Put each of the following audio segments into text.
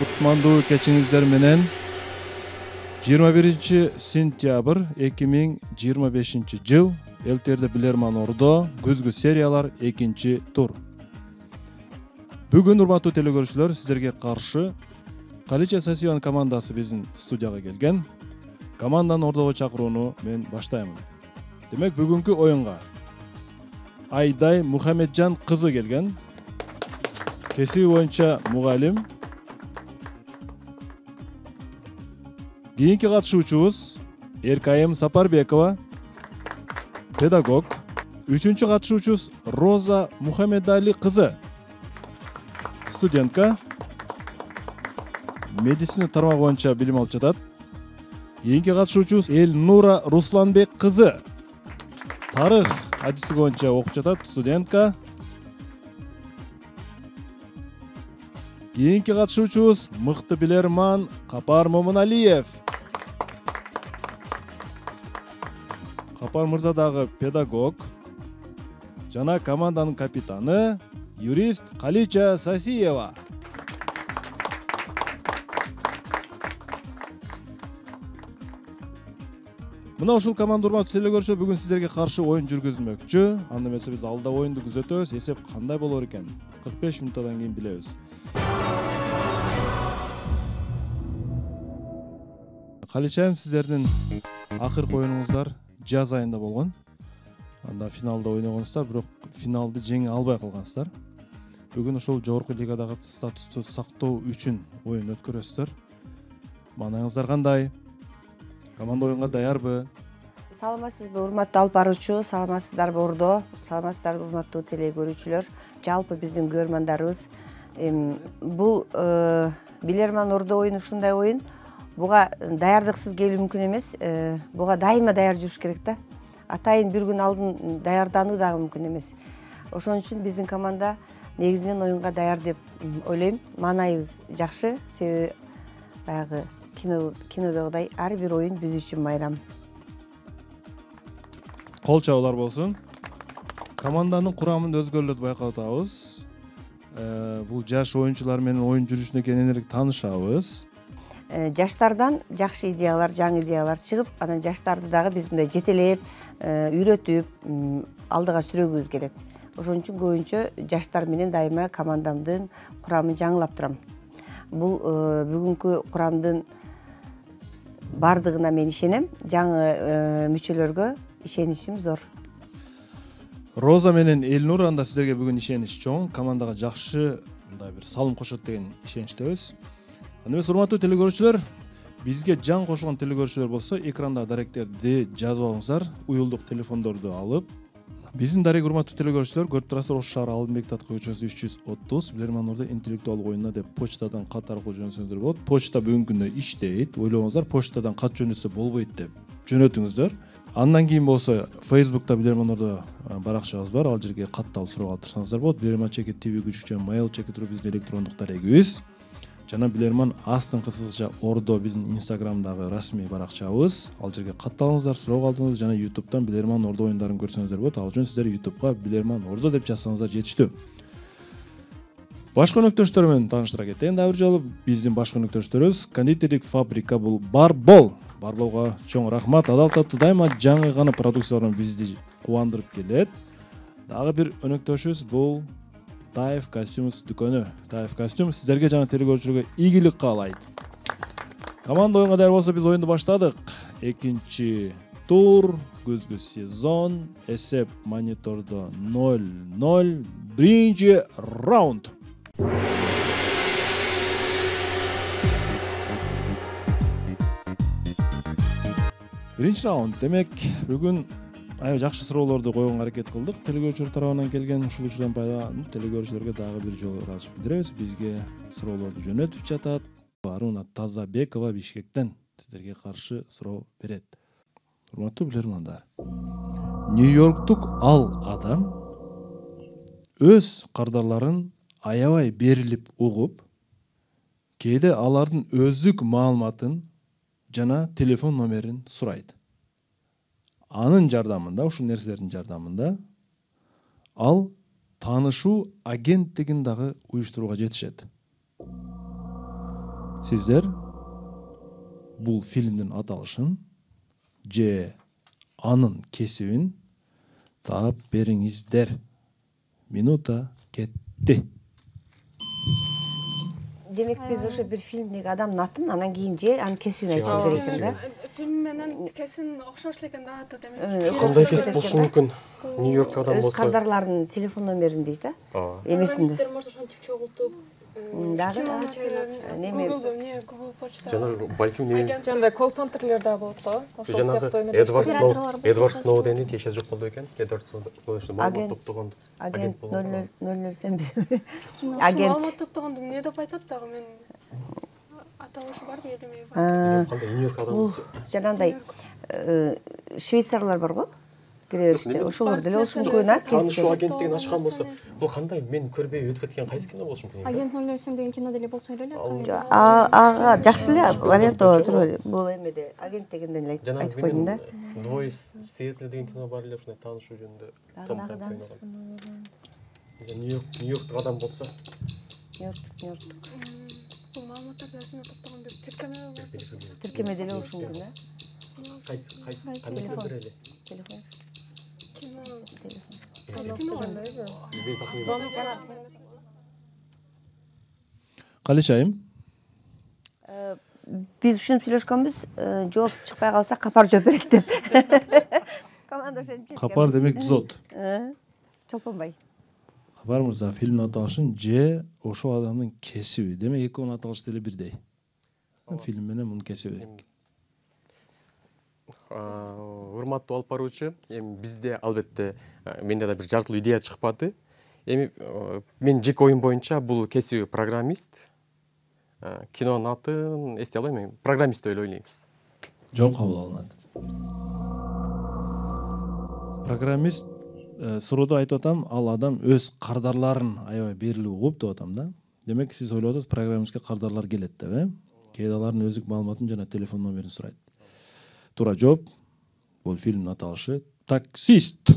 Кутмандуу кечиңиздер менен 21-сентябрь 2025 жыл Элтерде Билерман Ордо күзгү сериялар 2-тур. Бүгүн урматтуу телекөрүүчүлөр, сиздерге каршы Калича Сасиеван командасы биздин студияга келген. Команданы Ордого чакырууну мен баштаймын. Демек, бүгүнкү оюнга Айдай Мухамеджан кызы келген. Кесиби боюнча мугалим. Кийинки катышуучубуз Эркайым Сапарбекова, педагог. Үчүнчү катышуучубуз Роза Мухамедали кызы, студентка. Медицина тармагы боюнча билим алып жатат. Кийинки катышуучубуз Элнура Русланбек кызы, тарых адиси боюнча окуп жатат, студентка. Кийинки катышуучубуз мыкты билерман Капар Момуналиев. Капар мырза дагы педагог жана команданын капитаны юрист Калича Сасиева. Мына ушул команда, урматтуу телекөрүүчүлөр, бүгүн сиздерге каршы оюн жүргүзмөкчү. Анда эмесе биз алда оюнду күзөтөбүз. Эсеп кандай болор экен? 45 мүнөттөн кийин билебиз. Каличайым, сиздердин акыркы оюнуңуздар жаз айында болгон. Анда финалда ойногонсуздар, бирок финалды жеңе албай калгансыздар. Бүгүн ошол жогорку лигадагы статусту сактоо үчүн оюн өткөрөсүздөр. Маанаңыздар кандай? Команда оюнга даярбы? Саламатсызбы, урматтуу алып баруучу, саламатсыздарбы Ордо, саламатсыздарбы урматтуу телекөрүүчүлөр, жалпы биздин көрөрмандарыбыз. Бул Билерман Ордо оюну ушундай оюн. Буга даярдыксыз келүү мүмкүн эмес. Буга дайыма даяр жүрүш керек да. Атайын бир күн алдын даярдануу дагы мүмкүн эмес. Ошон үчүн биздин команда негизинен оюнга даяр деп ойлойм. Маанайыбыз жакшы, себеби баягы кинодогудай ар бир оюн биз үчүн майрам. Кол чабуулар болсун. Команданын курамын өзгөрүүлөрдү байкап атабыз. Бул жаш оюнчулар менен оюн жүрүшүнө кененирээк таанышабыз. Жаштардан жакшы идеялар, жаңы идеялар чыгып, анан жаштарды дагы биз мындай жетелеп, үйрөтүп, алдыга сүрөгүбүз келет. Ошон үчүн көбүнчө жаштар менен дайыма командамдын курамын жаңылап турам. Бул бүгүнкү курамдын бардыгына мен ишенем. Жаңы мүчөлөргө ишеничим зор. Роза менен Элнур, анда сиздерге бүгүн ишенич чоң, командага жакшы мындай бир салым кошот деген ишеничтебиз. Анда эмес, урматтуу телекөрүүчүлөр, бизге жан кошулган телекөрүүчүлөр болсо, экрандагы даректерди жазып алыңыздар, уюлдук телефондорду алып. Биздин дарек урматтуу телекөрүүчүлөр, көрүп турасыздар, Ош шаары Алдынбек Татка көчөсү 330, Билерман Ордо интеллектуалдык оюнуна деп почтадан кат аркылуу жөнөтсөңүздөр болот. Почта бүгүнкү күндө иштейт. Ойлоңуздар, почтадан кат жөнөтсө болбойт деп жөнөтүңүздөр. Андан кийин болсо Facebook'та Билерман Ордо баракчабыз бар. Ал жерге катталып суроо калтырсаңыздар болот. Билерман ЧК ТВ күчүчө mail ЧК туру биздин электрондук дарегибиз. Жана Билерман астыңкы Ордо биздин Instagram'дагы расмий баракчабыз. Ал жерге катталыңыздар, суроо калтырыңыз, жана YouTube'дан Билерман Ордо оюндарын көрсөңүздөр болот. Ал үчүн сиздер YouTube'га Билерман Ордо деп жазсаңыздар жетиштүү. Башкы өнөктөштөр менен тааныштыра кетейин. Дагы бир жолу биздин башкы өнөктөштөрүбүз кондитердик фабрика бул Барбол. Барболго чоң рахмат. Адал таттуу дайыма жаңы гана продукциялар менен бизди кубандырып келет. Дагы бир өнөктөшүбүз бул Таев Костюмс дүкөнү. Таев Костюм сиздерге жана телекөрүүчүлөргө ийгилик каалайт. Команда оюнга даяр болсо, биз оюнду баштадык. 2-тур, күзгү сезон, эсеп монитордо 0-0, биринчи раунд. Биринчи раунд. Демек, бүгүн аябай жакшы суроолорду койгонго аракет кылдык. Телекөрүүчүлөр тарабынан келген ушул учурдан пайдаланып, телекөрүүчүлөргө дагы бир жолу ыраазычылык билдиребиз. Бизге суроолорду жөнөтүп жатат. Аруна Тазабекова Бишкектен сиздерге каршы суроо берет. Урматтуу билермандар, Нью-Йорктук ал адам өз кардарларын аябай берилип угуп, кээде алардын өздүк маалыматын жана телефон номерин сурайт. Анын жардамында, ушул нерселердин жардамында ал таанышуу агенттигин дагы уюштурууга жетишет. Сиздер бул фильмдин аталышын же анын кесибин таап бериңиздер. Минута кетти. Демек биз ошо бир фильмдеги адамдын атын, анан кийин же анын кесибин айтышыбыз керек экен да. Фильм менен кесин окшош экен да аты демек. Кандай кесип болушу мүмкүн? Нью-Йорктогу адам Өз болсо. кардарларынын телефон номерин дейт да. Эмесинде. Программисттер может ошентип чогултуп, Дагы неме Google почта. Жанагы балким неме Жандай колл-центрлер да болот го. Ошол жанагы сыяктуу Эдвард Сноуден кеше жок болду экен. Эдвард Сноуден Агент. топтогон агент 007 Агент. агент. Топтогонду эмне деп айтат дагы мен аталышы бар белгилемей бар. кандай Нью-Йорк адам Бул болсо. жанагындай швейцарлар бар го. Киребизде ошолор деле болушу мүмкүн, а? Таанышуу агенттигин ачкан болсо, бул кандай мен көрбөй өтүп кеткен кайсы кино болушу мүмкүн? Агент 007 деген кино деле болсо эле. Ага, жакшы эле вариант туруп бул эмеде агент дегенден эле Жана айтып койдум да. Двое Сиэтл деген кино бар эле, ушундай таанышуу жөнүндө. Том Хэнкс ойногон. Нью-Йорктук адам болсо, Нью-Йорк. Бул маалыматтарды өзүнө топтогон бир тиркеме бар. Тиркеме деле болушу мүмкүн да. кандай кино эле? Телефон. Кино. Кайсы кино бар? Калеч айым? Биз ушинтип сүйлөшкөнбүз, жооп чыкпай калса капар жооп берет деп. Команда ошентип. Капар демек взвод. Чолпонбай. Капар мырза фильмдин аталышын же ошол адамдын кесиби. Демек экөөнүн аталышы деле бирдей. Фильм менен мунун кесиби. Урматтуу алып баруучу, эми бизде албетте менде да бир жартылуу идея чыкпады. Эми мен жеке оюм боюнча бул кесиби программист. Кинонун атын эстей албайм, мен программист деп ойлойбуз. Жооп кабыл алынат. Программист суроодо айтып атам, ал адам өз кардарларын аябай берилип угуп деп атам да. Демек сиз ойлоп атасыз, программистке кардарлар келет деп, Кээде алардын өздүк маалыматын жана телефон номерин сурайт. Туура жооп. Бул фильмдин аталышы Таксист.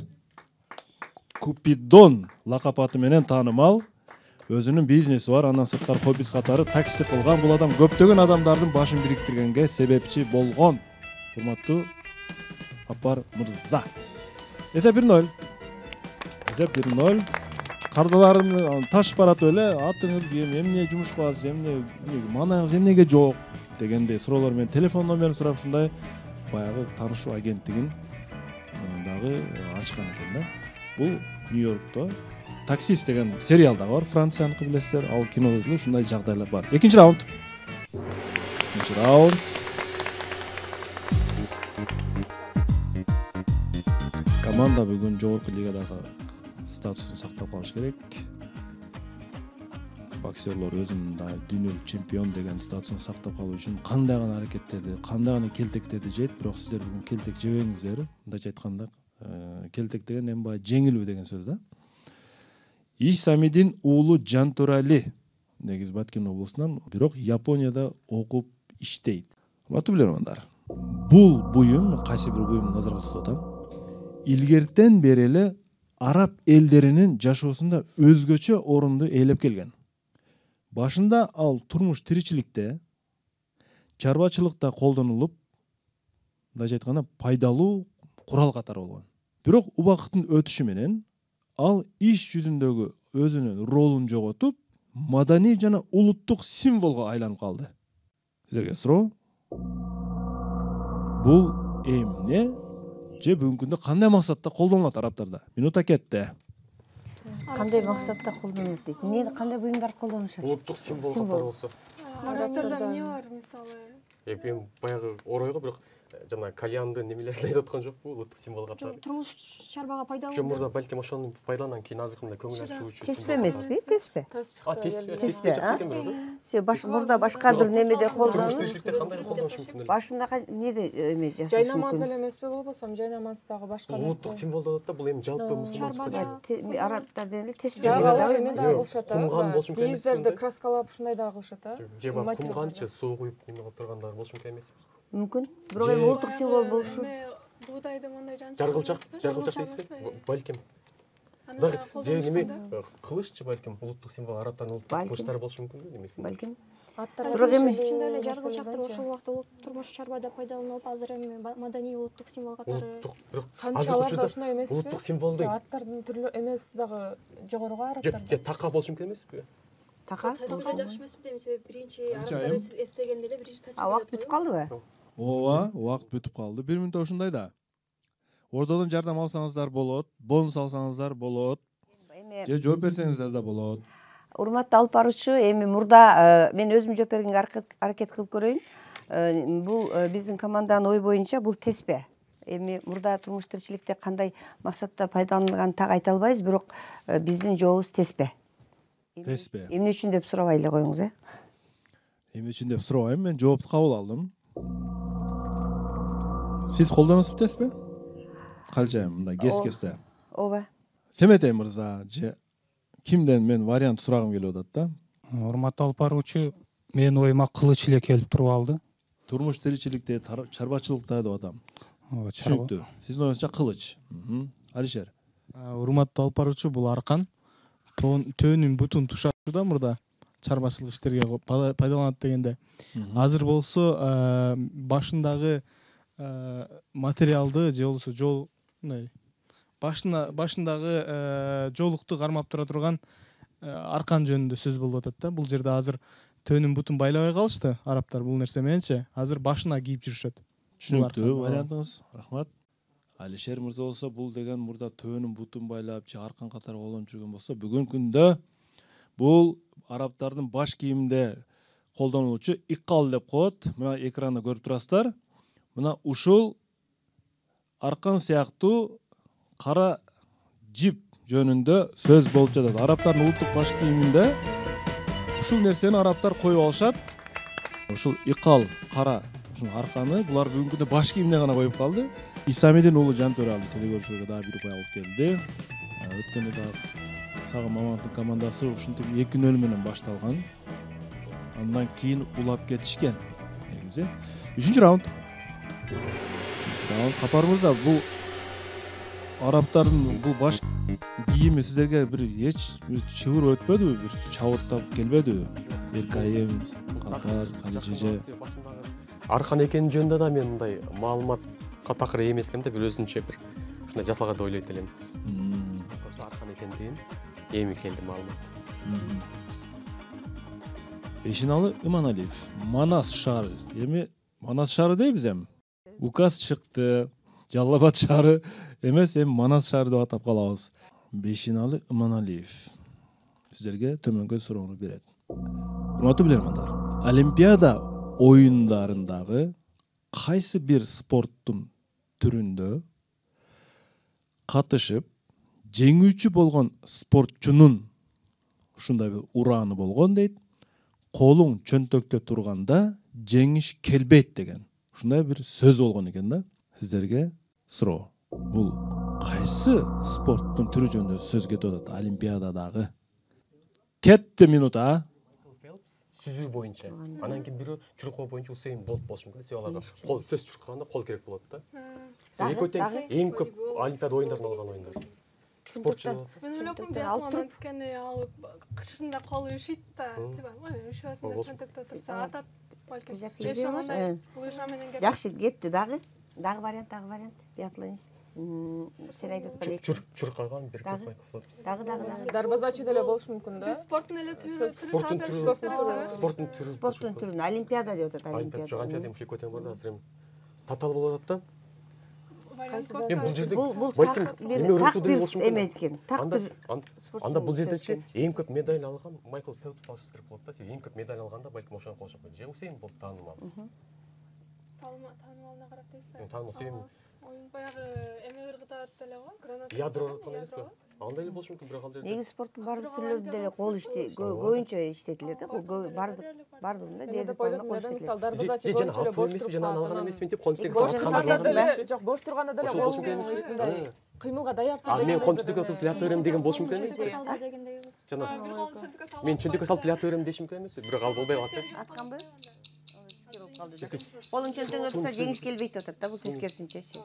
Купидон лакап аты менен таанымал. Өзүнүн бизнеси бар, андан сырткары хоббиси катары такси кылган бул адам көптөгөн адамдардын башын бириктиргенге себепчи болгон. Урматтуу Апар мырза. Эсеп 1-0. Эсеп 1-0. Кардаларым ташып баратып эле, атыңыз ким, эмне жумуш кыласыз, эмне манаңыз эмнеге жок дегенде суроолор менен телефон номерин сурап ушундай баягы таанышуу агенттигин дагы ачкан экен да. Бул Нью-Йоркто Таксист деген сериал дагы бар, Францияныкы билесиздер, ал кинодо деле ушундай жагдайлар бар. Экинчи раунд. Экинчи раунд. Команда бүгүн жогорку лигадагы статусун сактап калыш керек. Боксерлор өзүнүн да дүйнөлүк чемпион деген статусун сактап калуу үчүн кандай гана аракеттерди, кандай гана келтектерди жейт, бирок сиздер бүгүн келтек жебеңиздер. Мындайча айтканда, келтек деген эми баягы жеңилүү деген сөз да. Исамидин уулу Жантурали негизи Баткен облусунан, бирок Японияда окуп иштейт. Урматтуу билермандар, бул буюм кайсы бир буюмду назарга тутуп атам. Илгертен бери эле араб элдеринин жашоосунда өзгөчө орунду ээлеп келген. Башында ал турмуш тиричиликте, чарбачылыкта колдонулуп, мындайча айтканда пайдалуу курал катары болгон. Бирок убакыттын өтүшү менен ал иш жүзүндөгү өзүнүн ролун жоготуп, маданий жана улуттук символго айланып калды. Сиздерге суроо. Бул эмне же бүгүнкү күндө кандай максатта колдонулат арабтарда? Минута кетти. Кандай максатта колдонулат дейт? Эмне кандай буюмдар колдонушат? Улуттук символ катары болсо. Арабтарда эмне бар мисалы? Эми баягы оройго бирок жана кальянды немелерин айтып аткан жокпу, улуттук символ катары. Турмуш чарбага пайдалуу. Жо мурда балким ошону пайдаланан кийин азыркындай көңүл ачуучу. Теспе эмеспи? Теспе. Теспе. Се мурда башка бир немеде колдонуп, Кандай колдонуш мүмкүн? башында эмне эме жасаш Жай намаз мүмкүн. эле эмеспи болбосо, жай намаздагы башка Улуттук символ деп атат да, бул эми жалпы мусулман. Арабтар деле теспе Жабы деген алар эме да. да кылышат. Кумган болушу мүмкүн эмес. Кийиздерди краскалап ушундай да кылышат, Же бар кумганчы суу куюп неме кылып тургандар болушу мүмкүн эмес. Мүмкүн. Бирок эми улуттук символ болушу. Буудайды мындай Жаргылчак дейсизби? Балким. Дагы же неме кылыччы балким улуттук символ, арабтардын улуттук кылычтары болушу мүмкүн эмес? Балким. Бирок эми ичинде эле жаргыл чактырып ошол убакта турмуш чарбада пайдаланылып, азыр эми маданий улуттук символ катары Улуттук, бирок камчалар азыркы да учурда ушундай эмеспи? улуттук символ дейт. Аттардын түрлү эмеси дагы жогоруга Же арабтарда. така болушу мүмкүн эмеспи? така Тасмада жакшы эмеспи дейм, себеби биринчи Канча арабтар айым? эстегенде эле биринчи тасма. убакыт бүтүп калдыбы? ооба, убакыт бүтүп калды. 1 мүнөт ушундай да. Ортодон жардам алсаңыздар болот, бонус алсаңыздар болот, Эми же жооп берсеңиздер да болот. урматтуу алып баруучу, эми мурда мен өзүм жооп бергенге аракет кылып көрөйүн. Бул биздин команданын ою боюнча бул теспе. Эми мурда турмуш тиричиликте кандай максатта пайдаланылганын так айта албайбыз, бирок биздин жообубуз теспе. Теспе. Эмне үчүн деп сурабай эле коюңуз, Эмне үчүн деп сурабайм, мен жоопту кабыл алдым. Сиз колдоносузбу теспе? Калчайым мындай кес-кесте. Ооба. Семетей мырза же кимден мен вариант сурагым келип атат да. Урматтуу алып баруучу, менин оюма кылыч эле келип туруп алды. Турмуш тиричиликте, чарбачылыкта деп атам. Ооба, Түшүнүктүү. Сиздин оюңузча кылыч. Алишер. Урматтуу алып баруучу, бул аркан төөнүн бутун тушатууда мурда чарбачылык иштерге пайдаланат дегенде. Азыр болсо башындагы материалды же болбосо жол мындай башындагы жолукту кармап тура турган аркан жөнүндө сөз болуп атат да. Бул жерде азыр төөнүн бутун байлабай калышты арабтар бул нерсе мененчи. Азыр башына кийип жүрүшөт. Түшүнүктүү вариантыңыз. Рахмат. Алишер мырза болсо бул деген мурда төөнүн бутун байлап же аркан катары колдонуп жүргөн болсо, бүгүнкү күндө бул арабтардын баш кийиминде колдонулуучу иккал деп коет. Мына экранда көрүп турасыздар. Мына ушул аркан сыяктуу кара жип жөнүндө сөз болуп жатат. Арабтардын улуттук баш кийиминде ушул нерсени арабтар коюп алышат. Ушул иккал кара ушул арканы булар бүгүнкү күндө баш кийимине гана коюп калды. Исамидин уулу Жантөралды телекөрүүчүлөргө дагы бир упай алып келди. Өткөндө дагы Сагым Мамановдун командасы ушинтип 2-0 менен башталган. Андан кийин улап кетишкен. Негизи 3-чү раунд. Капар мырза, бул арабтардын бул баш кийими сиздерге бир эч чыбыр өтпөдүбү, бир чабыртап келбедиби? Эркайым, Капар, Калижеже. Аркан экени жөнүндө да мен мындай маалыматка такыр эмес экен да, бир өзүнчө бир ушундай жасалган деп ойлойт элем. Ошо аркан экендигин эми келди маалымат. Эшиналы Иманалиев, Манас шаары. Эми Манас шаары дейбиз эми. Указ чыкты. Жалал Абад шаары эмес, эми Манас шаары деп атап калабыз. Бешиналы Иманалиев сиздерге төмөнгө суроону берет. Урматтуу билермандар, Олимпиада оюндарындагы кайсы бир спорттун түрүндө катышып жеңүүчү болгон спортчунун ушундай бир урааны болгон дейт. Колуң чөнтөктө турганда жеңиш келбейт деген ушундай бир сөз болгон экен да. Сиздерге суроо. Бул кайсы спорттун түрү жөнүндө сөз кетип атат Олимпиададагы? Кетти минута. Сүзүү боюнча. Анан кийин бирөө чуркоо боюнча Усейн Болт болушу мүмкүн. Себеби аларга кол сөз чуркаганда кол керек болот да. Экөө тең эң көп Олимпиада оюндарында алган оюндар. Спортчу. Мен ойлоп Чөнтөктөн биатлон алып туруп. анткени ал кышында колу üşüйт да, типа, üşüбөсүн деп чөнтөктө турса атат балким. Лыжа менен кетет. Жакшы, кетти дагы. Дагы вариант. Биатлонист. Сен айтып аткандай. Чуркаган бир көп байкалып. Дагы. Дарбазачы деле болушу мүмкүн да. Биз спорттун эле түрү. Спорттун түрү. Спорттун түрүн Олимпиада деп атат, Олимпиада. Олимпиада эми экөө тең бар да, азыр эми татаал болуп атат да. Эми бул жерде бул балким так бир эмес экен. Так бир анда бул жердечи эң көп медаль алган Майкл Фелпс алыш керек болот да. Себеби эң көп медаль алганда балким ошого кошуп койду. Же Усейн Болт таанымал. Таанымалына карап дейсизби? Таанымал себеби Оюн баягы эме ыргытат эле го, граната. ядро ыргыткан эмеспи? Андай эле болушу мүмкүн, бирок ал жерде. негизи спорттун баардык түрлөрүндө деле кол көбүнчө иштетилет да. Баардыгында дээрлик баалап кол иштетилет. Мисалы дарбазачы Же жана боюнча эле атуу бош эмеспи, туруп жана калат, алган анан эмесмин деп кончтеги бош салат турганда кандыр деле, жок, бош турганда деле Ошол болушу мүмкүн эмеспи? мындай кыймылга даяп А мен кончтеги отуруп тилата берем деген болушу мүмкүн эмеспи? Жана Бир колун чөнтөккө салып. мен чөнтөккө салып тилата берем дешим мүмкүн эмеспи? Бирок ал болбой калат да. Атканбы? Колуң чөнтөңгө турса жеңиш келбейт деп атат да, бул тескерисинчечи.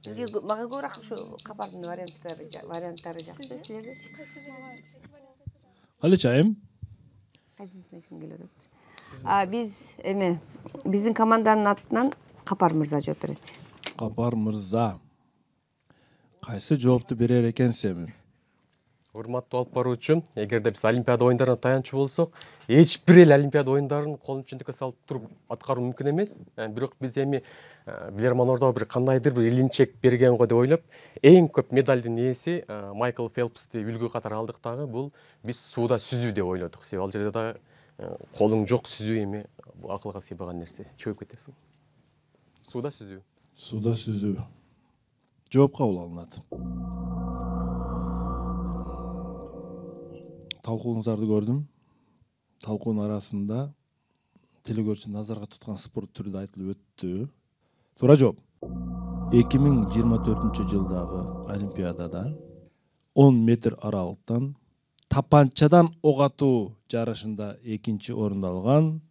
Бизге мага көбүрөөк ушу Капардын варианттары жакты. Силерде? Калыч айым, Кайсысын айткым келип атат? Биз биздин команданын атынан Капар мырза жооп берет. Капар мырза, кайсы жоопту берер экенсиз эми? Урматтуу алып баруучу, эгерде биз Олимпиада оюндарына таянчу болсок, эч бир эл Олимпиада оюндарын колун чөнтөккө салып туруп аткаруу мүмкүн эмес. Бирок биз эми билерман ордо бир кандайдыр бир илинчек берген го деп ойлоп, эң көп медалдын ээси Майкл Фелпсти үлгү катары алдык дагы. Бул биз сууда сүзүү деп ойлодук. Себеби ал жерде дагы колуң жок сүзүү эми бул акылга сыйбаган нерсе. Чөгүп кетесиң. Сууда сүзүү. Сууда сүзүү. Жооп кабыл алынат. Талкууңуздарды көрдүм. Талкуунун арасында телекөрүүчү назарга туткан спорт түрү да айтылып өттү. Туура жооп. 2024-жылдагы Олимпиадада 10 метр аралыктан тапанчадан ок атуу жарышында экинчи орунду алган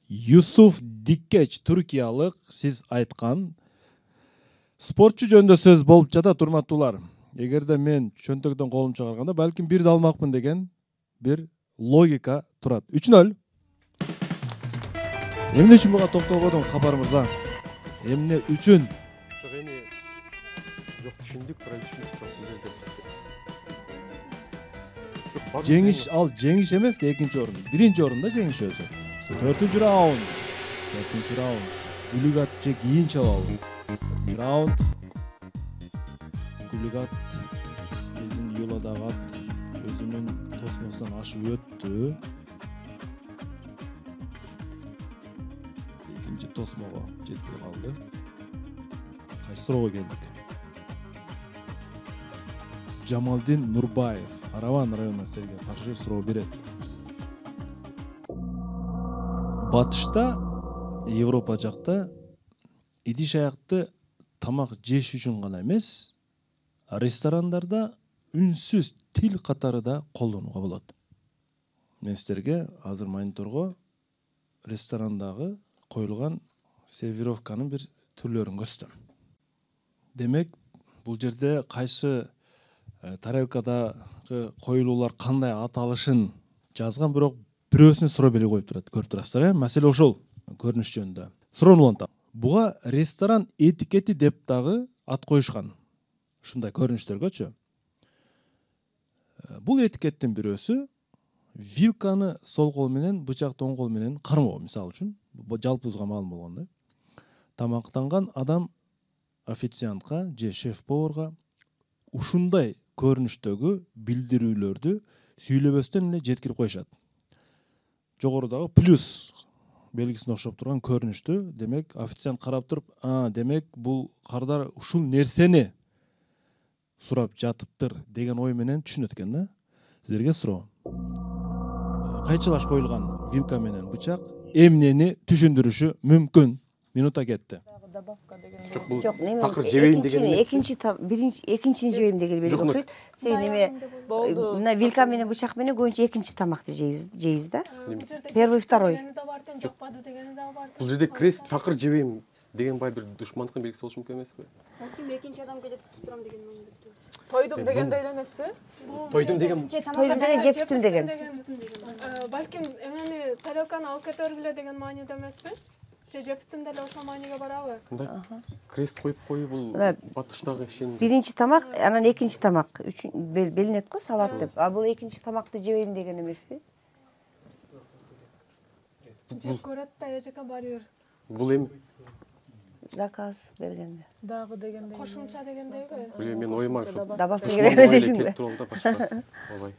Юсуф Диккеч туркиялык сиз айткан спортчу жөнүндө сөз болуп жатат, урматтуулар. Эгерде мен чөнтөктөн колум чыгарганда балким бир да алмакмын деген бир логика турат. 3-0. Эмне үчүн буга токтолбодуңуз, Капар мырза? Эмне үчүн? Жок эми жок түшүндүк, туура түшүндүк. Жеңиш, ал жеңиш эмес, экинчи орун. Биринчи орунда жеңиш өзү. 4-чү раунд. 4-чү раунд. Гүлүгат же кийин чабабы. Раунд. Гүлүгат өзүнүн юладагы ат өзүнүн тосмосунан ашып өттү. Экинчи тосмого жетпей калды. Кайсы суроого келдик? Жамалдин Нурбаев Араван районунан сизге каршы суроо берет. Батышта, Европа жакта идиш аякты тамак жеш үчүн гана эмес, ресторандарда үнсүз тил катары да колдонууга болот. Мен силерге азыр мониторго ресторандагы коюлган сервировканын бир түрлөрүн көрсөтөм. Демек, бул жерде кайсы тарелкадагы коюлуулар кандай аталышын жазган, бирок бирөөсүнө суроо белги коюп турат. Көрүп турасыздар, маселе ошол көрүнүш жөнүндө. Суроону улантам. Буга ресторан этикети деп дагы ат коюшкан. Ушундай көрүнүштөргөчү. Бул этикеттин бирөөсү вилканы сол кол менен, бычакты оң кол менен кармоо, мисалы үчүн, жалпыбызга маалым болгондой. Тамактанган адам официантка же шеф-поварга ушундай көрүнүштөгү билдирүүлөрдү сүйлөбөстөн эле жеткирип коюшат. Жогорудагы плюс белгисине окшоп турган көрүнүштү, демек официант карап туруп, демек бул кардар ушул нерсени сурап жатыптыр деген ой менен түшүнөт экен да. Силерге суроо. Кайчылаш коюлган вилка менен бычак эмнени түшүндүрүшү мүмкүн? Минута кетти. Жок, неме такыр жебейм деген эмес. Экинчини жебейм деген белги окшойт. Себеби неме мына вилка менен бычак менен көбүнчө экинчи тамакты жейбиз да. Первый, второй. Бул жерде крест такыр жебейм деген бай бир душмандыктын белгиси болушу мүмкүн эмеспи? Балким экинчи адам келет tutуп турам деген маанилүү. Тойдум дегенде эле эмеспи? Тойдум деген жептим деген. Балким эмени тарелканы алып кете бергиле деген мааниде эмеспи? Же жептим деле ошол мааниге барабы? мындай крест коюп коюу бул батыштагы ишеним. Биринчи тамак, анан экинчи тамак белинет го, салат деп. А бул экинчи тамакты жебейм деген эмеспи? Жеп көрөт да эжеке барыыр. Бул эми Заказ бергенде. Дагы дегенде. Кошумча дегендейби? Билем, мен оюма Добавка керек десиңби? Ооба.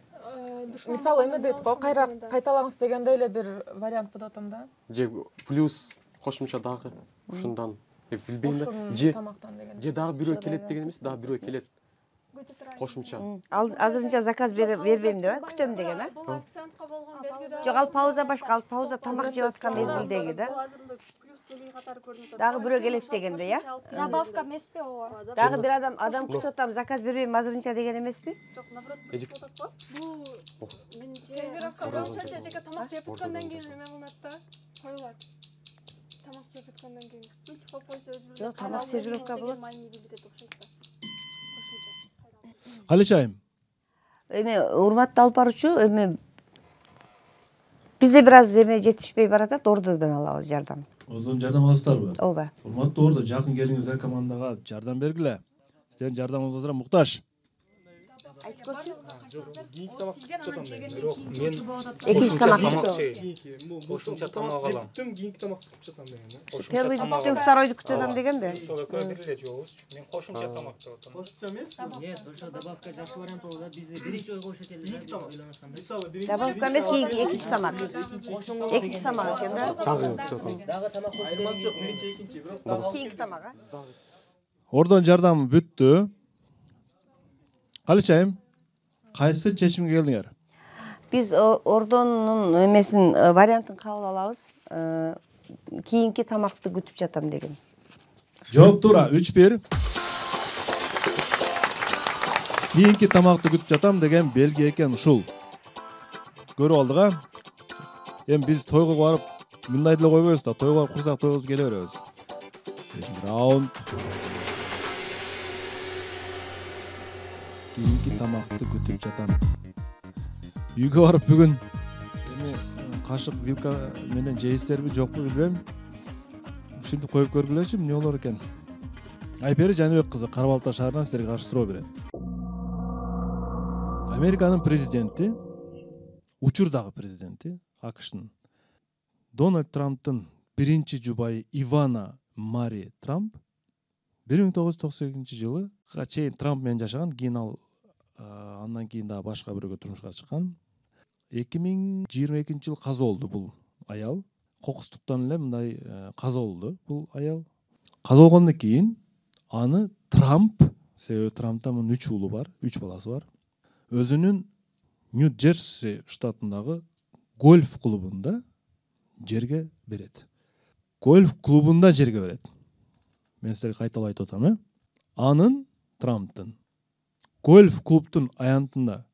Мисалы эме дейт го, кайра кайталаңыз дегенде эле бир вариант болуп атам да. Же плюс кошумча дагы ушундан билбейм да. Же тамактан деген. Же дагы бирөө келет деген эмес, дагы бирөө келет. Кошумча. Азырынча заказ бербейм деп, күтөм деген, а? Бул официантка болгон белги. Жок, ал пауза башка, ал пауза тамак жеп аткан мезгилдеги да. Дагы бирөө келет дегенде, я? Добавка эмеспи ооба? Дагы бир адам күтүп атам, заказ бербейм азырынча деген эмеспи? Жок, наоборот, Бул сервировка боюнча эжеке тамак жеп бүткөндөн кийин эме кылынат да, коюлат. Тамак жеп бүткөндөн кийин. мынтип коюп койсо өзү Жок, тамак сервировка болот. Калечайым. Эме урматтуу алып баруучу, эме Бизде бир аз эме жетишпей баратат, ордодон алабыз жардам. Ордодон жардам аласыздарбы? Ооба. Урматтуу ордо, жакын келиңиздер, командага жардам бергиле. Сиздердин жардамыңызга муктаж. Экинчи тамак. Кошумча тамак алам. Первый күтөм, второйду күтөм дегенби? Ошол экөө бир эле жуубуз. Мен кошумча тамак деп атам. Кошумча эмеспи? Нет, ошо добавка жакшы вариант болду да. Бизде биринчи ой коюшат эле. Кийинки тамак. Мисалы биринчи Добавка эмес, экинчи тамак. Экинчи тамак экен да? Дагы чотом. Дагы тамак айырмасы жок, биринчи экинчи, бирок Кийинки тамак, а? Ордон жардамы бүттү. Калычайым, кайсы чечимге келдиңер? Биз ордонун эмесин вариантын кабыл алабыз. Кийинки тамакты күтүп жатам деген. Жооп туура, 3-1. Кийинки тамакты күтүп жатам деген белги экен ушул. Көрүп алдык а? Эми биз тойго барып, мындай деле койбойбуз да, тойго барып курсак тойбуз келе беребиз. Раунд. Кийинки тамакты күтүп жатам. Үйгө барып бүгүн эми кашык вилка менен жейсиздерби жокпу билбейм. Ушинтип коюп көргүлөчү, эмне болор экен. Айпери Жаныбек кызы Кара Балта шаарынан сиздерге каршы суроо берет. Американын президенти, учурдагы президенти, АКШнын Дональд Трамптын биринчи жубайы Ивана Мари Трамп 1998-жылга чейин Трамп менен жашаган, кийин ал андан кийин дагы башка бирөөгө турмушка чыккан. 2022-жылы каза болду бул аял. Кокустуктан эле мындай каза болду бул аял. Каза болгондон кийин аны Трамп, себеби Трамптын 3 уулу бар, 3 баласы бар. Өзүнүн Нью-Джерси штатындагы гольф клубунда жерге берет. Гольф клубунда жерге берет. Мен сиздерге кайталап айтып атам, Анын Трамптын гольф клубтун аянтында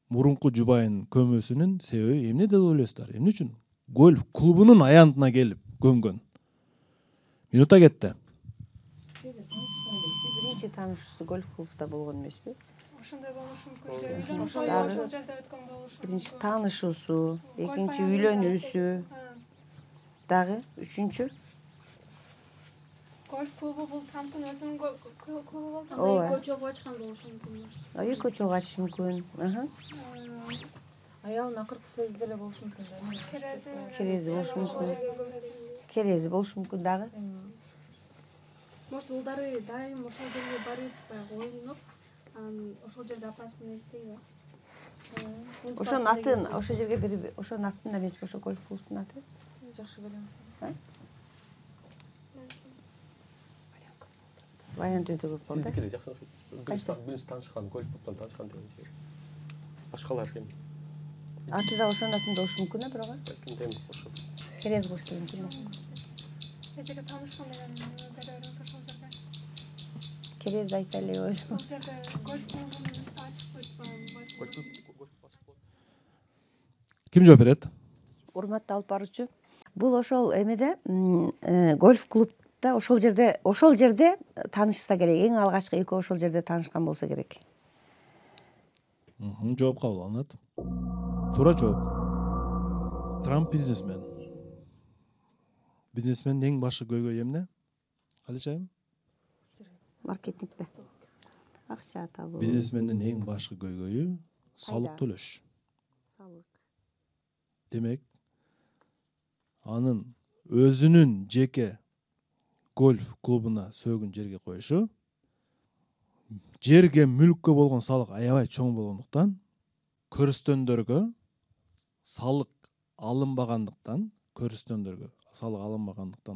мурунку жубайынын көмөсүнүн себеби эмне деп ойлойсуздар? Эмне үчүн? Гольф клубунун аянтына келип көмгөн. Минута кетти. Биринчи таанышуусу гольф клубда болгон эмеспи? Ошондой болушу мүмкүн. Ошол жерде өткөн болушу. Биринчи таанышуусу, экинчи үйлөнүүсү, дагы үчүнчү гольф клубу бул Трамптын өзүнүн клубу болду. Андай чогуу ачкан болушу мүмкүн. Эки чогуу ачышы мүмкүн. Аялына акыркы сөз деле болушу мүмкүн да. Керези болушу мүмкүн. Керези болушу мүмкүн дагы. Может, улдары дайым ошол жерге барып оюнуп, ошол жерде апасын эстейби? Ошонун атын, ошол жерге берип, ошонун атын эмеспи ошо гольф клубтун аты? Жакшы билем. Вариант өтө көп болду. Сиздики жакшы. Биринчи таанышкан, гольф клубтан таанышкан деген жер. Башкалар эми. Аты да ошонун атында болушу мүмкүн да, бирок. Ошо. Керез болушу мүмкүн. Эжеге таанышкан деген беребиз ошол жерде. Керез айта эле ой. Ошол жерде гольф клубун үстү ачып коюп Ким жооп берет? Урматтуу алып баруучу, бул ошол эмеде гольф клубда ошол жерде таанышса керек. Эң алгачкы экөө ошол жерде таанышкан болсо керек. Жооп кабыл алынат. Туура жооп. Трамп бизнесмен. Бизнесмендин эң башкы көйгөйү эмне? Калычайым? Маркетингде. Акча табуу. Бизнесмендин эң башкы көйгөйү салык төлөш. Салык. Демек, анын өзүнүн жеке гольф клубуна сөөгүн жерге коюшу, жерге мүлккө болгон салык аябай чоң болгондуктан, көрүстөндөргө салык алынбагандыктан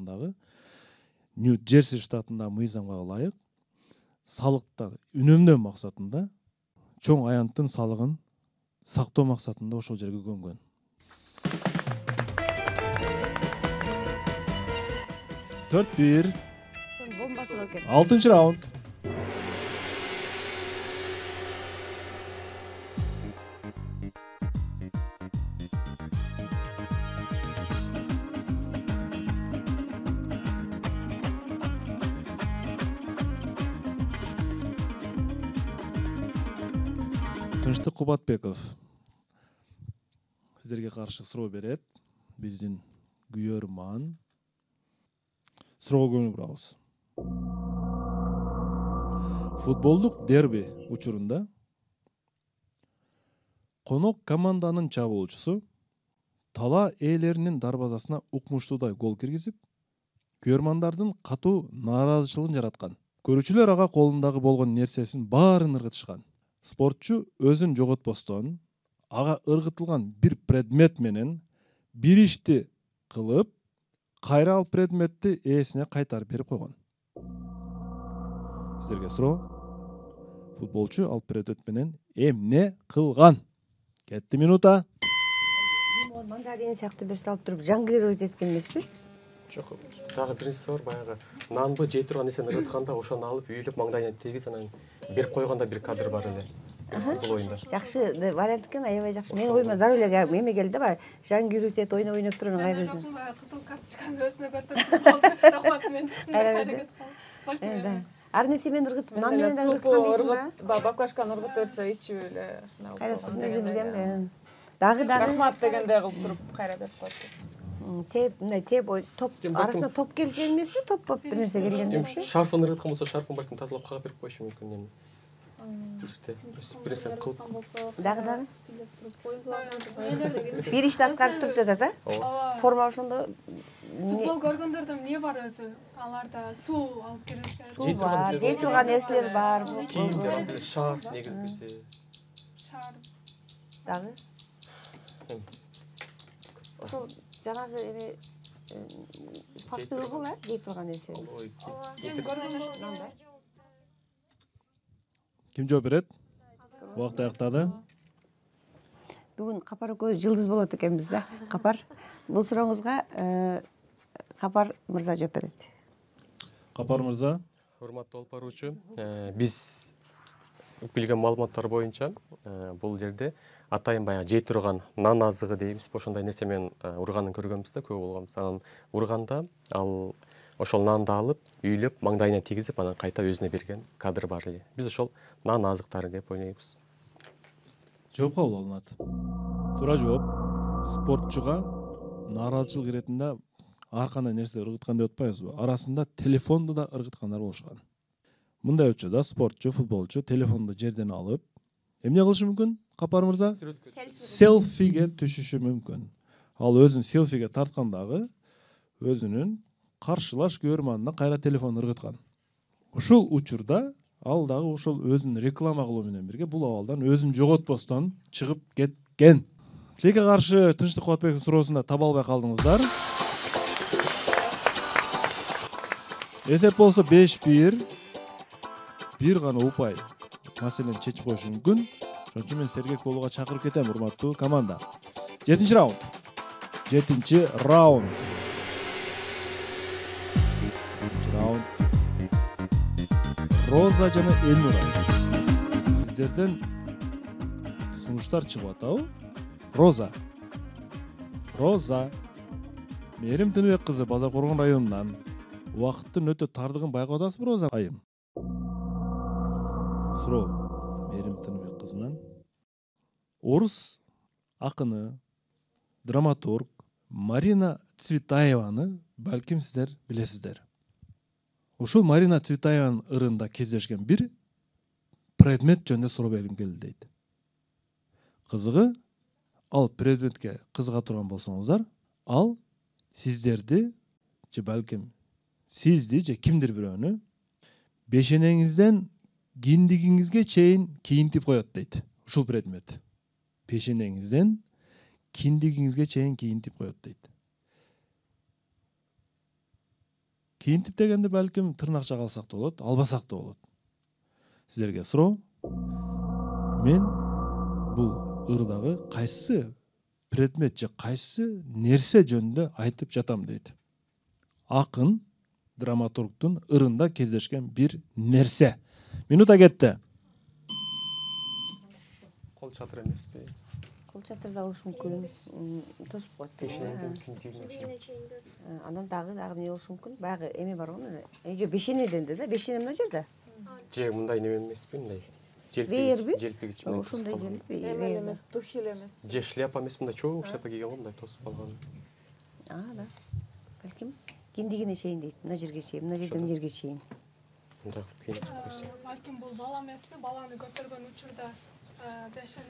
дагы Нью-Джерси штатында мыйзамга ылайык салыктар үнөмдөө максатында чоң аянттын салыгын сактоо максатында ошол жерге көмгөн. Төрт бир. 6-чы раунд. Тынчтык Кубатбеков сиздерге каршы суроо берет. биздин күйөрман. Суроого көңүл бурабыз. Футболдук дерби учурунда конок команданын чабуучусу тала ээлеринин дарбазасына укмуштуудай гол киргизип, күйөрмандардын катуу нааразычылыгын жараткан. Көрүүчүлөр ага колундагы болгон нерсесин баарын ыргытышкан. Спортчу өзүн жоготпостон ага ыргытылган бир предмет менен бир ишти кылып, кайра ал предметти ээсине кайтарып берип койгон. Сиздерге суроо. Футболчу ал предмет менен эмне кылган? Кетти минута. Мандарин сыяктуу берсе алып туруп жангыр өздөткөн эмеспи? Жок, дагы биринчиси бар, баягы нанды жей турган нерсени ыргытканда ошону алып үйлөп маңдайына тийгиз анан берип койгондо бир кадр бар эле. Бул оюнда. Жакшы вариант экен, аябай жакшы. Мен оюма дароо эле эме келди да, жангыр өздөт ойноп туруп кайра өзүнө. Кызыл карточканы өзүнө көтөрүп, рахмат мен чыкты. Ар нерсе менен ыргытып, нан менен да ыргыткан дейсиң ба? Баклажканы ыргытып берсе ичип эле. Кайра сузуна келген. Дагы рахмат дегендей кылып туруп кайра берип койду. Теп топ арасына топ келген эмеспи? Топ болуп бир нерсе келген эмеспи? Шарфын ыргыткан болсо, шарфын балким тазалап кага берип коюшу мүмкүн эми. Бир нерсе кылып. Дагы. Бир ишти аткарып туруп жатат, а? Форма ошондо футбол көргөндөрдө эмне бар өзү? Аларда суу алып келишет. Суу бар, жей турган нерселер бар. Кийимдер, шар негизгиси. Шар. Дагы. Ошол жанагы эме фактылы бул, а? Жей турган нерсе. Ким жооп берет? Убакыт аяктады. Бүгүн Капар экөөбүз жылдыз болот экенбиз да. Капар, бул сурооңузга Капар мырза жооп берет. Капар мырза. Урматтуу алып баруучу, биз билген маалыматтар боюнча бул жерде атайын баягы жей турган нан азыгы дейбиз, ошондой нерсе менен урганын көргөнбүз да, көп болгонбуз. Анан урганда ал ошол нанды алып, үйлөп, маңдайына тийгизип, анан кайта өзүнө берген кадр бар эле. Биз ошол нан азыктары деп ойлойбуз. Жооп кабыл алынат. Туура жооп. Спортчуга нааразычылык иретинде ар кандай нерсе ыргыткан деп атпайбызбы? Арасында телефонду да ыргыткандар болушкан. Мындай учурда спортчу, футболчу телефонду жерден алып, эмне кылышы мүмкүн? Капар мырза? Селфиге түшүшү мүмкүн. Ал өзүн селфиге тарткандагы өзүнүн каршылаш көрманына кайра телефон ыргыткан. Ушул учурда ал дагы ошол өзүн реклама кылуу менен бирге бул абалдан өзүн жоготпостон чыгып кеткен. Тилекке каршы Тынчтык Кубатбековдун суроосунда таба албай калдыңыздар. Эсеп болсо 5-1. Бир гана упай маселени чечип коюшу мүмкүн. Ошон үчүн мен сергек болууга чакырып кетем, урматтуу команда. 7-чи раунд. 7-чи раунд. Роза жана Элнура. Сиздерден сунуштар чыгып атабы? Роза. Мээрим Тыныбек кызы Базар Коргон районунан. Убакыттын өтө тардыгын байкап атасызбы, Роза айым? Суроо Мээрим Тыныбек кызынан. Орус акыны, драматург Марина Цветаеваны балким сиздер билесиздер. Ушул Марина Цветаеванын ырында кездешкен бир предмет жөнүндө суроо бергим келди дейт. Кызыгы, ал предметке кызыга турган болсоңуздар, ал сиздерди же балким сизди же кимдир бирөөнү бешенеңизден киндигиңизге чейин кийинтип коет дейт. Ушул предмет. Бешенеңизден киндигиңизге чейин кийинтип коет дейт. Кийинтип дегенде балким тырнакча калсак да болот, албасак да болот. Сиздерге суроо. Мен бул ырдагы кайсы предмет же кайсы нерсе жөнүндө айтып жатам дейт. Акын, драматургдун ырында кездешкен бир нерсе. Минута кетти. Кол чатыр эмеспи? Кол чатыр да болушу мүмкүн. Тосуп коет. Анан дагы эмне болушу мүмкүн? Баягы эме бар го. Жо бешенеден да, бешене мына жерде. Же мындай неме эмеспи, мындай. Желпигич менен. Ошондой келди. Эме эмес, тухил эмес. Же шляпа эмес, мындай чоң шляпа кийген го, мындай тосуп алган. Да. Балким кендигине чейин дейт. Мына жерге чейин, мына жерден жерге чейин. Балким бул бала эмеспи? Баланы көтөргөн учурда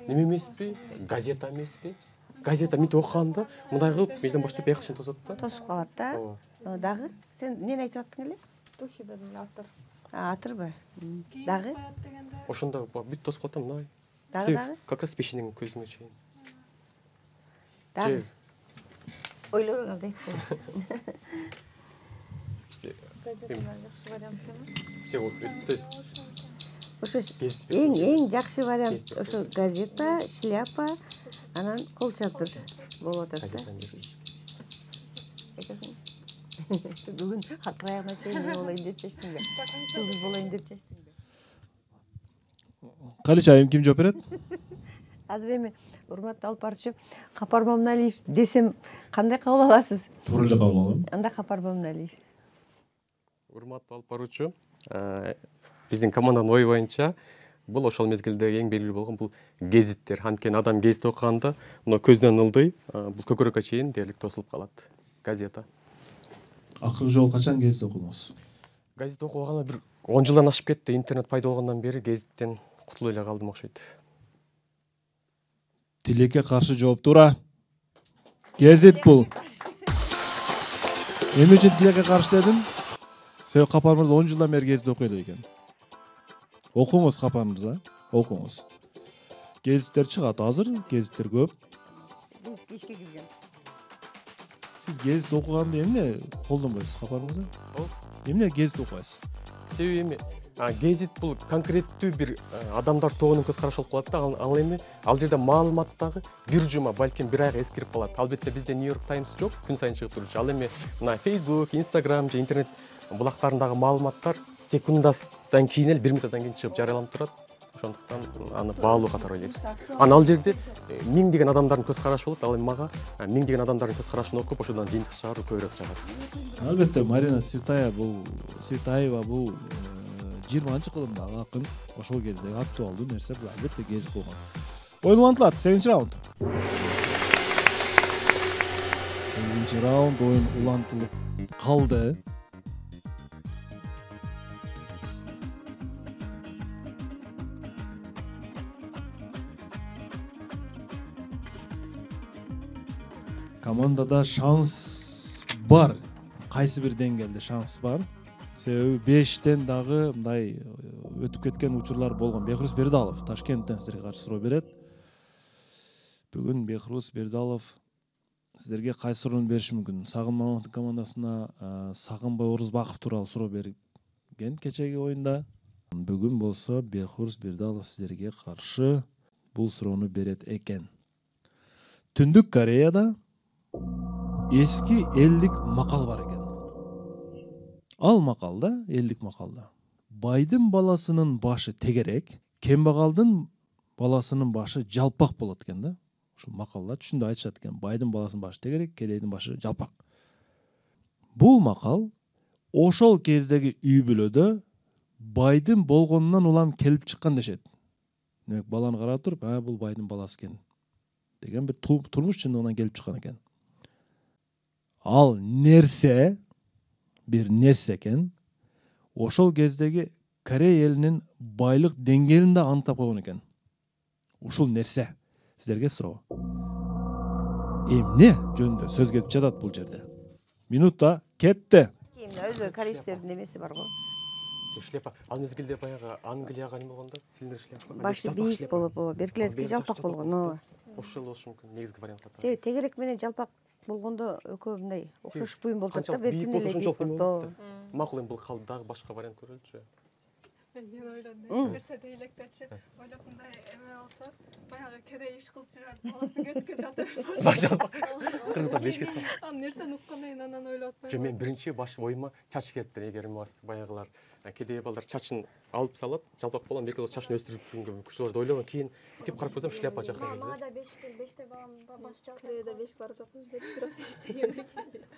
Неме емеспи? Газета емеспи? Газета мынтип окуганда мындай кылып межден баштап бияка чейин тосот да. Тосуп калат да. Дагы сен эмнени айтып аттың эле? Тухи дедим атыр. Атырбы? Дагы? Ошондо бүт тосуп калат да мындай. Дагы? Как раз пешенеңин көзүңө чейин. Дагы? Ойлор калды. Газеталар жакшы вариант эмес. Все өттү. Ошо эң жакшы вариант ошо газета, шляпа, анан кол чатыр болуп атат да. Бүгүн акыраяна чейин болоюн деп чечтиңби? Жылдыз болоюн деп чечтиңби? Калич айым ким жооп берет? Азыр эми урматтуу алып баруучу Капар Мамыналиев десем кандай кабыл аласыз? Туура эле кабыл алам. Анда Капар Мамыналиев. Урматтуу алып баруучу, биздин команданын ою боюнча бул ошол мезгилде эң белгилүү болгон бул гезиттер. Анткени адам гезит окуганда мына көздөн ылдый, бул көкөрөккө чейин дээрлик тосулуп калат. Газета. Акыркы жолу качан гезит окудуңуз? Газет окуганда бир 10 жылдан ашып кетти. Интернет пайда болгондон бери гезиттен кутулуп эле калдым окшойт. Тилекке каршы жооп туура. Гезит бул. Эмне үчүн тилекке каршы дедим? Себеби Капар мырза 10 жылдан бери гезит окуйт экен. Окуңуз Капар мырза, окуңуз. Гезиттер чыгат азыр, гезиттер көп. Гезитке ишке кирген. Сиз гезит окуганды эмне колдонбойсуз Капар мырза? Эмне гезит окуйсуз? Себеби эми гезит бул конкреттүү бир адамдар тобунун көз карашы болуп калат да. Ал эми ал жерде маалыматтагы бир жума, балким бир айга эскирип калат. Албетте бизде New York Times жок, күн сайын чыгып турчу. Ал эми мына Facebook, Instagram же интернет булактарындагы маалыматтар секундастан кийин эле 1 минуттан кийин чыгып жарыяланып турат. Ошондуктан аны баалуу катары ойлойбуз. Ал жерде миңдеген адамдардын көз карашы болот. Ал эми мага миңдеген адамдардын көз карашын окуп, ошондон жыйынтык чыгаруу көбүрөөк жагат. Албетте Марина Цветаева бул 20-кылымдагы акын. Ошол кезде актуалдуу нерсе бул албетте гезит болгон. Оюн улантылат, 7-чи раунд. 7-чи раунд оюн улантылып калды. Командада шанс бар. Кайсы бир деңгээлде шанс бар. Себеби 5тен дагы мындай өтүп кеткен учурлар болгон. Бехрус Бердалов Ташкенттен сиздерге каршы суроо берет. Бүгүн Бехрус Бердалов сиздерге кайсы суроону бериши мүмкүн? Сагын Маматовдун командасына Сагынбай Орузбаков тууралуу суроо берген кечеги оюнда. Бүгүн болсо Бехрус Бердалов сиздерге каршы бул суроону берет экен. Түндүк Кореяда эски элдик макал бар экен. Ал макалда, элдик макалда, байдын баласынын башы тегерек, кембагалдын баласынын башы жалпак болот экен да. Ушул макалда түшүндө айтышат экен. Байдын баласынын башы тегерек, кедейдин башы жалпак. Бул макал ошол кездеги үй бүлөдө байдын болгонунан улам келип чыккан дешет. Демек баланы карап туруп, бул байдын баласы экен деген бир турмуш чындыгынан келип чыккан экен. Ал нерсе бир нерсе экен. Ошол кездеги Корея элинин байлык деңгээлин да аныктап койгон экен. Ушул нерсе сиздерге суроо. Эмне жөнүндө сөз кетип жатат бул жерде? Минутта кетти. Өзү кореецтердин немеси бар го. Шляпа. Ал мезгилде баягы Англияга не болгондо, силиндр шляпа. Башы бийик болуп, беркилердики жалпак болгон. Ошол болушу мүмкүн, негизги вариант. Себеби тегерек менен жалпак болгондо экөө мындай окшош буюм болуп атат да, беркин эле бийик болот. Макул эми бул калды, дагы башка вариант көрөлүчү. Мен ойлодум, берсе дейлектечи, ойлоп мындай эме болсо, баягы кедей иш кылып жүрөт, баласы көзгө жатып. Кыргызда 5 кез. Аны нерсени уккандан кийин анан ойлоп атпайм. Жо мен биринчи баш оюма чач келиптир, эгер баягылар кедей балдар чачын алып салат, жалпак болгон эки чачын өстүрүп жүргөнгө күчөлөрдү ойлогон, кийин тип карап койсом шляпа жакка келди. Мага да 5те балам баш жалпак, 5 барып жатып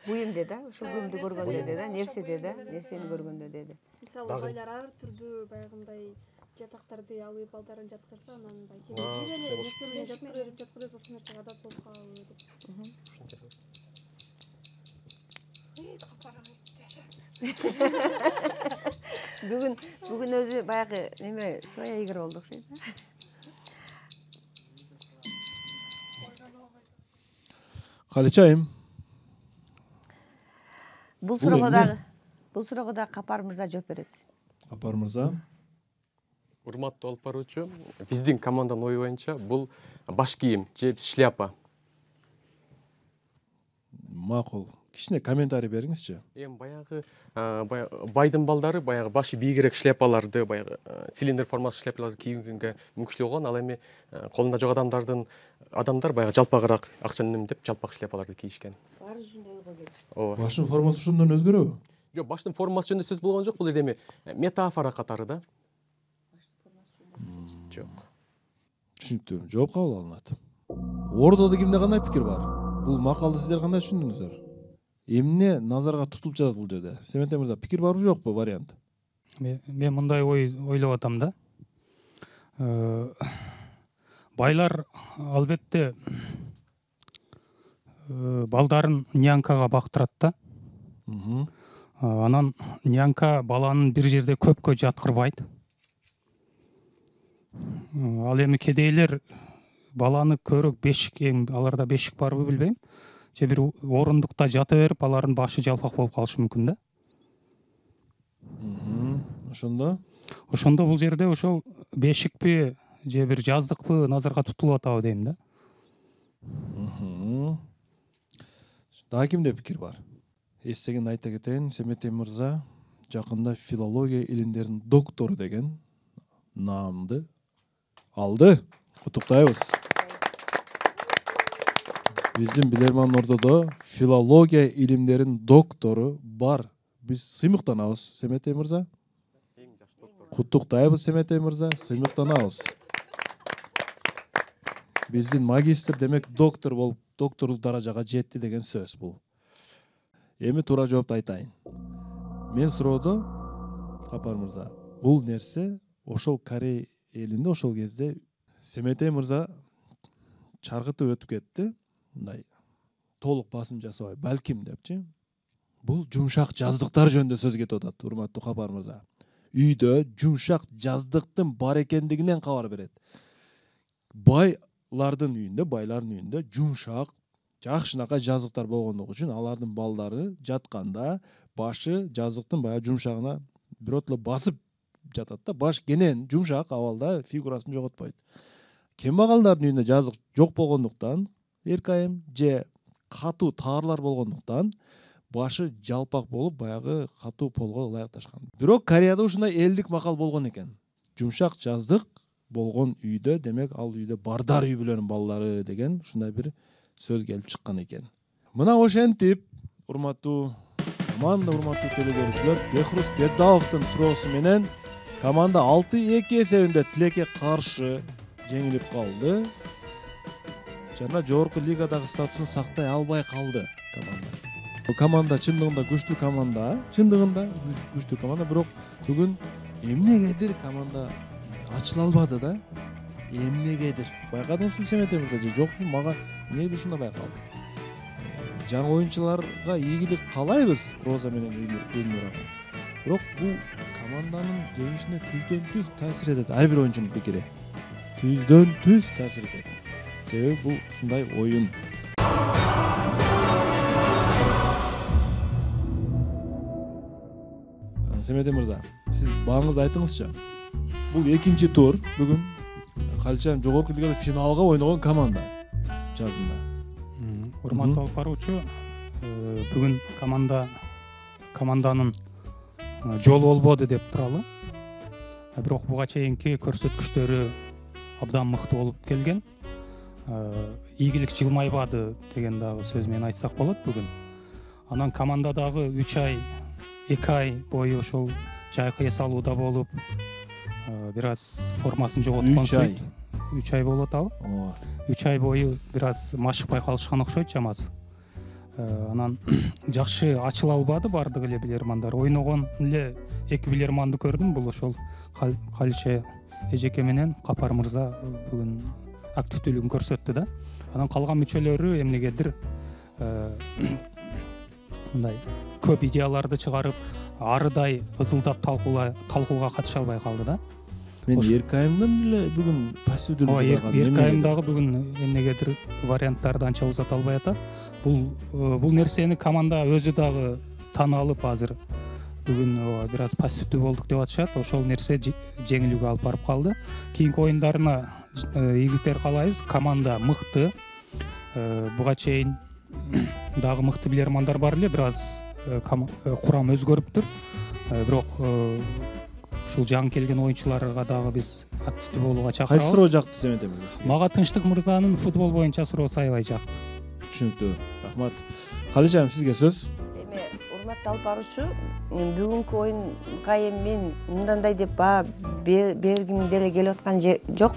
Буюмде да, ушул буюмду көргөндө да, нерседе да, нерсени көргөндө деди. Мисалы байлар ар түрдүү баягындай жатактарды алып балдарын жаткырса, анан бир эле нерсе менен жаткырып ошол нерсеге адат болуп калып. бүгүн өзү баягы неме своя игра болду окшойт. Калечи айым. Бул Бул эмне? суроого дагы Капар мырза жооп берет. Капар мырза. Урматтуу алып баруучу, биздин команданын ою боюнча бул баш кийим же шляпа. Макул. Кичине комментарий бериңизчи. Эми баягы байдын балдары баягы башы бийигирээк шляпаларды, баягы цилиндр формасы шляпаларды кийүүгө мүмкүнчүлүгү болгон. Ал эми колунда жок адамдар баягы жалпагыраак акчаны үнөмдөп жалпак шляпаларды кийишкен. Баарыбыз ушундай ойго келдик. Ооба. Баштын формасы ошондон өзгөрөбү? Жок, баштын формасы жөнүндө сөз болгон жок. Бул жерде эми метафора катары да. Жок. Түшүнүктүү. Жооп кабыл алынат. Ордодо кимде кандай пикир бар? Бул макалды сиздер кандай түшүндүңүздөр? Эмне назарга тутулуп жатат бул жерде? Семетей мырза, пикир барбы жокпу вариант? Мен мындай ойлоп атам да. Байлар албетте балдарын нянкага бактырат да. Анан нянка баланын бир жерде көпкө жаткырбайт. Ал эми кедейлер баланы көрөк бешик, аларда бешик барбы билбейм. Же бир орундукта жата берип, алардын башы жалпак болуп калышы мүмкүн да. Ошондо бул жерде ошол бешикпи же бир жаздыкпы назарга тутулуп атабы дейм да. Дагы кимде пикир бар? Эстеген айта кетейин, Семетей мырза жакында филология илимдеринин доктору деген наамды алды. Куттуктайбыз. Биздин билерман ордодо филология илимдеринин доктору бар. Биз сыймыктанабыз, Семетей мырза. Куттуктайбыз, Семетей мырза, сыймыктанабыз. Биздин магистр демек доктор болуп, докторлук даражага жетти деген сөз бул. Эми туура жоопту айтайын. Мен суроодо, Капар мырза, бул нерсе ошол Корей элинде ошол кезде Семетей мырза чаргытып өтүп кетти. Мындай толук басым жасабай, балким депчи. Бул жумшак жаздыктар жөнүндө сөз кетип атат, урматтуу Капар мырза. Үйдө жумшак жаздыктын бар экендигинен кабар берет. Байлардын үйүндө жумшак, жакшынакай жаздыктар болгондугу үчүн алардын балдары жатканда башы жаздыктын баягы жумшагына биротоло басып жатат да. Баш кенен жумшак абалда фигурасын жоготпойт. Кембагалдардын үйүндө жаздык жок болгондуктан, эркайым же катуу таарлар болгондуктан башы жалпак болуп баягы катуу полго ылайыкташкан. Бирок Кореяда ушундай элдик макал болгон экен. Жумшак жаздык болгон үйдө, демек ал үйдө бардар үй бүлөнүн балдары деген ушундай бир сөз келип чыккан экен. Мына ошентип, урматтуу команда, урматтуу телегөрүүчүлөр, Бехрус Бердаловдун суроосу менен команда 6-2 эсебинде Тилекке каршы жеңилип калды. Жана жогорку лигадагы статусун сактай албай калды команда. Команда чындыгында күчтүү команда, бирок бүгүн эмнегедир команда ачыла албады да. Эмнегедир. Байкадыңызбы Семетей мырза же жокпу? Мага эмнегедир ушундай байкалды. Жаңы оюнчуларга ийгилик каалайбыз, Роза менен Эльнура. Бирок бул команданын жеңишине түздөн-түз таасир этет ар бир оюнчунун пикири. Түздөн-түз таасир этет. Себеби бул ушундай оюн. Семетей мырза, сиз бааңызды айтыңызчы. Бул экинчи тур, бүгүн Калчан жогорку лигада финалга ойногон команда жазында. Урматтуу алып баруучу, бүгүн команданын жолу болбоду деп туралы. Бирок буга чейинки көрсөткүчтөрү абдан мыкты болуп келген. Ийгилик жылмайбады деген дагы сөз менен айтсак болот бүгүн. Анан командадагы 2 ай бою ошол жайкы эс алууда болуп, бир аз формасын жоготкон. 3 ай болуп атабы? 3 ай бою бир аз машыкпай калышкан окшойт чамасы. Анан жакшы ачыла албады бардык эле билермандар. Ойногон эле 2 билерманды көрдүм. Бул ошол Калча эжеке менен Капар мырза бүгүн активдүүлүгүн көрсөттү да. Анан калган мүчөлөрү эмнегедир мындай көп идеяларды чыгарып арыдай ызылдап талкууга катыша албай калды да. Мен эрки айымдан эле бүгүн пассивдүү эрки айым дагы бүгүн эмнегедир варианттарды анча узата албай атат. Бул нерсени команда өзү дагы тана алып азыр бүгүн бир аз пассивдүү болдук деп атышат. Ошол нерсе жеңилүүгө алып барып калды. Кийинки оюндарына ийгиликтер каалайбыз. Команда мыкты. Буга чейин дагы мыкты билермандар бар эле, бир аз курам өзгөрүптүр. Бирок ушул жаңы келген оюнчуларга дагы биз активдүү болууга чакырабыз. Кайсы суроо жакты Семете мырза? Мага Тынчтык мырзанын футбол боюнча суроосу аябай жакты. Түшүнүктүү. Рахмат. Калыш айым, сизге сөз. Урматтуу алып баруучу, бүгүнкү оюнга мен мындандай деп баа бергим деле келип аткан жок.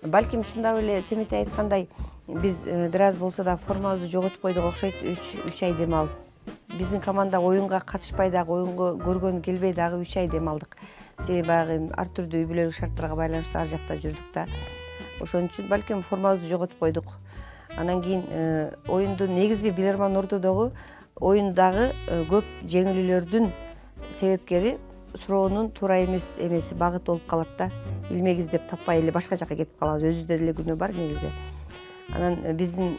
Балким чындап эле Семете айткандай, биз бир аз болсо да формабызды жоготуп койдук окшойт. 3 ай дем алып. Биздин команда оюнга катышпай дагы, оюнга көргөнү келбей дагы 3 ай дем алдык. Себеби баягы ар түрдүү үй бүлөлүк шарттарга байланыштуу ар жакта жүрдүк да. Ошон үчүн балким формабызды жоготуп койдук. Анан кийин оюндун негизи билерман ордодогу оюндагы көп жеңилүүлөрдүн себепкери суроонун туура эмеси багыт болуп калат да. Илмек издеп таппай эле башка жака кетип калабыз. Өзүбүздө деле күнөө бар негизи. Анан биздин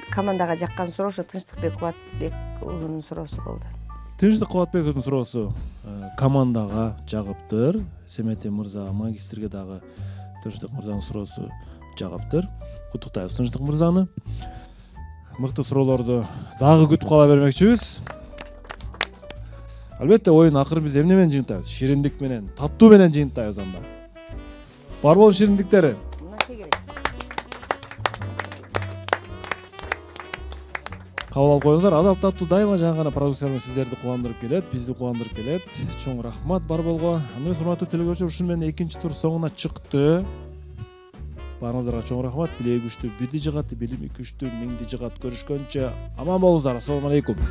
командага жаккан суроо ошо Тынчтыкбек Кубатбек уулунун суроосу болду. Тынчтык Кубатбековдун суроосу командага жагыптыр. Семете мырза магистрге дагы Тынчтык мырзанын суроосу жагыптыр. Куттуктайбыз Тынчтык мырзаны. Мыкты суроолорду дагы күтүп кала бермекчибиз. Албетте оюн акыры биз эмне менен жыйынтайбыз? Шириндик менен, таттуу менен жыйынтайбыз анда. Бар болуп шириндиктери. Кабыл алып коюңуздар. Адал таттуу дайыма жаңы гана продукция менен сиздерди кубандырып келет, бизди кубандырып келет. Чоң рахмат бар болго. Анда урматтуу телекөрүүчүлөр, ушун менен экинчи тур соңуна чыкты. Баарыңыздарга чоң рахмат. Билеги күчтүү бирди жыгат, билими күчтүү миңди жыгат. Көрүшкөнчө аман болуңуздар. Ассалому алейкум.